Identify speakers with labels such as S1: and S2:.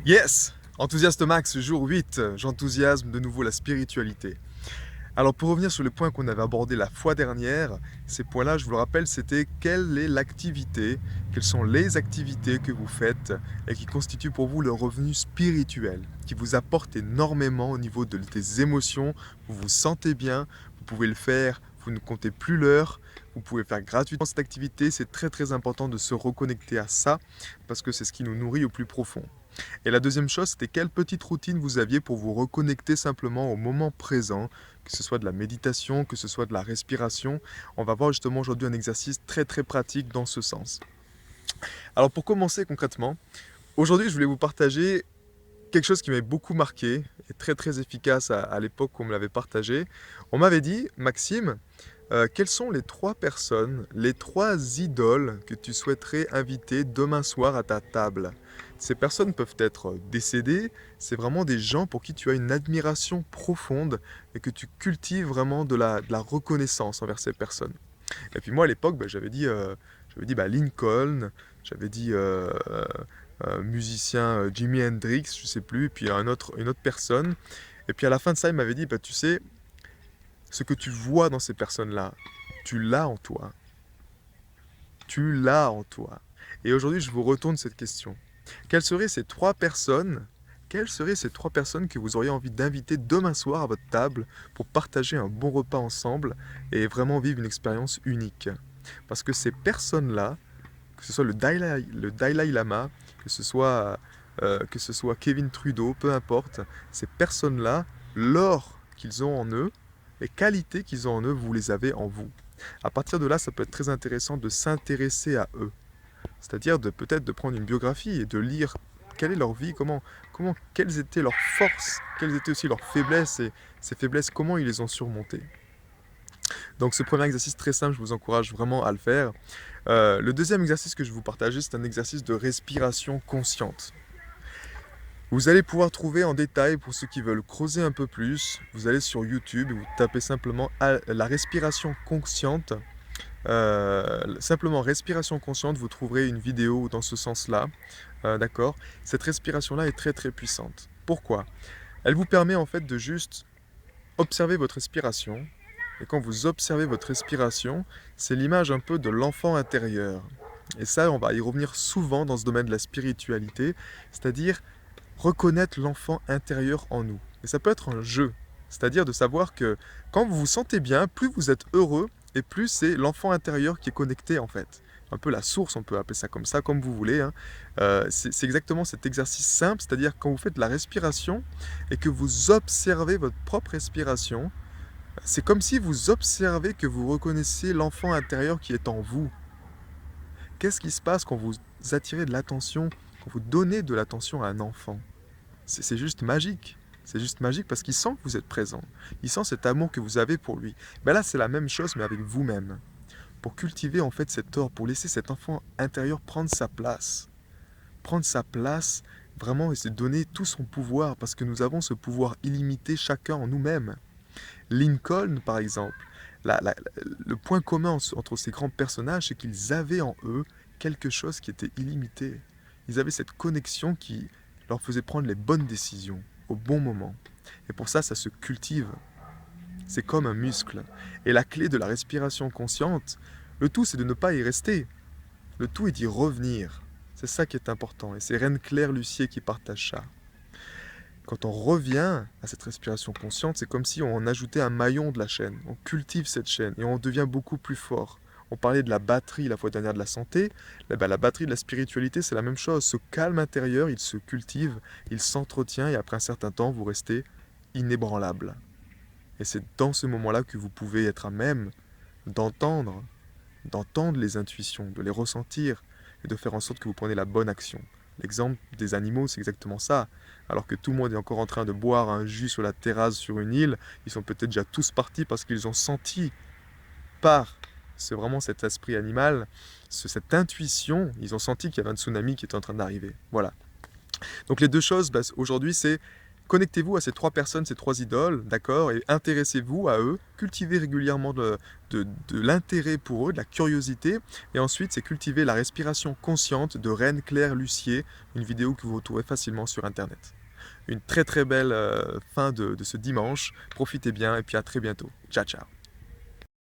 S1: Yes! Enthousiaste Max, jour 8, j'enthousiasme de nouveau la spiritualité. Alors pour revenir sur le point qu'on avait abordé la fois dernière, ces points-là, je vous le rappelle, c'était quelle est l'activité, quelles sont les activités que vous faites et qui constituent pour vous le revenu spirituel, qui vous apporte énormément au niveau des émotions, vous vous sentez bien, vous pouvez le faire, vous ne comptez plus l'heure, vous pouvez faire gratuitement cette activité, c'est très important de se reconnecter à ça parce que c'est ce qui nous nourrit au plus profond. Et la deuxième chose, c'était quelle petite routine vous aviez pour vous reconnecter simplement au moment présent, que ce soit de la méditation, que ce soit de la respiration. On va voir justement aujourd'hui un exercice très pratique dans ce sens. Alors pour commencer concrètement, aujourd'hui je voulais vous partager quelque chose qui m'avait beaucoup marqué et très efficace à l'époque où on me l'avait partagé. On m'avait dit, Maxime, quelles sont les 3 personnes, les 3 idoles que tu souhaiterais inviter demain soir à ta table? Ces personnes peuvent être décédées, c'est vraiment des gens pour qui tu as une admiration profonde et que tu cultives vraiment de la reconnaissance envers ces personnes. Et puis moi à l'époque, j'avais dit Lincoln, j'avais dit musicien Jimi Hendrix, je sais plus, et puis une autre personne. Et puis à la fin de ça, il m'avait dit, tu sais, ce que tu vois dans ces personnes-là, tu l'as en toi. Tu l'as en toi. Et aujourd'hui, je vous retourne cette question. Quelles seraient ces 3 personnes Quelles seraient ces 3 personnes que vous auriez envie d'inviter demain soir à votre table pour partager un bon repas ensemble et vraiment vivre une expérience unique? Parce que ces personnes-là, que ce soit le Dalai Lama, que ce soit Kevin Trudeau, peu importe, ces personnes-là, l'or qu'ils ont en eux, les qualités qu'ils ont en eux, vous les avez en vous. À partir de là, ça peut être très intéressant de s'intéresser à eux. C'est-à-dire de peut-être de prendre une biographie et de lire quelle est leur vie, quelles étaient leurs forces, quelles étaient aussi leurs faiblesses et ces faiblesses, comment ils les ont surmontées. Donc ce premier exercice très simple, je vous encourage vraiment à le faire. Le deuxième exercice que je vais vous partager, c'est un exercice de respiration consciente. Vous allez pouvoir trouver en détail, pour ceux qui veulent creuser un peu plus, vous allez sur YouTube et vous tapez simplement la respiration consciente. Simplement respiration consciente, vous trouverez une vidéo dans ce sens-là. D'accord? Cette respiration-là est très puissante. Pourquoi? Elle vous permet en fait de juste observer votre respiration. Et quand vous observez votre respiration, c'est l'image un peu de l'enfant intérieur. Et ça, on va y revenir souvent dans ce domaine de la spiritualité, c'est-à-dire reconnaître l'enfant intérieur en nous. Et ça peut être un jeu, c'est-à-dire de savoir que quand vous vous sentez bien, plus vous êtes heureux, et plus c'est l'enfant intérieur qui est connecté en fait. Un peu la source, on peut appeler ça comme vous voulez. Hein. C'est exactement cet exercice simple, c'est-à-dire quand vous faites la respiration et que vous observez votre propre respiration, c'est comme si vous observez que vous reconnaissez l'enfant intérieur qui est en vous. Qu'est-ce qui se passe quand vous attirez de l'attention, quand vous donnez de l'attention à un enfant? C'est juste magique. C'est juste magique parce qu'il sent que vous êtes présent. Il sent cet amour que vous avez pour lui. Ben là, c'est la même chose, mais avec vous-même. Pour cultiver en fait cet or, pour laisser cet enfant intérieur prendre sa place. Prendre sa place, vraiment, et se donner tout son pouvoir, parce que nous avons ce pouvoir illimité chacun en nous-mêmes. Lincoln, par exemple, le point commun entre ces grands personnages, c'est qu'ils avaient en eux quelque chose qui était illimité. Ils avaient cette connexion qui leur faisait prendre les bonnes décisions au bon moment. Et pour ça, ça se cultive. C'est comme un muscle. Et la clé de la respiration consciente, le tout, c'est de ne pas y rester. Le tout est d'y revenir. C'est ça qui est important. Et c'est Reine Claire Lucier qui partage ça. Quand on revient à cette respiration consciente, c'est comme si on ajoutait un maillon de la chaîne. On cultive cette chaîne et on devient beaucoup plus fort. On parlait de la batterie la fois dernière de la santé. La batterie de la spiritualité, c'est la même chose. Ce calme intérieur, il se cultive, il s'entretient et après un certain temps, vous restez inébranlable. Et c'est dans ce moment-là que vous pouvez être à même d'entendre les intuitions, de les ressentir et de faire en sorte que vous preniez la bonne action. L'exemple des animaux, c'est exactement ça. Alors que tout le monde est encore en train de boire un jus sur la terrasse sur une île, ils sont peut-être déjà tous partis parce qu'ils ont senti par vraiment cet esprit animal, cette intuition, ils ont senti qu'il y avait un tsunami qui était en train d'arriver. Voilà. Donc les deux choses, aujourd'hui, c'est Connectez-vous à ces 3 personnes, ces 3 idoles, d'accord? Et intéressez-vous à eux, cultivez régulièrement de l'intérêt pour eux, de la curiosité et ensuite c'est cultiver la respiration consciente de Reine Claire Lucier, une vidéo que vous retrouverez facilement sur internet. Une très très belle fin de ce dimanche, profitez bien et puis à très bientôt. Ciao ciao.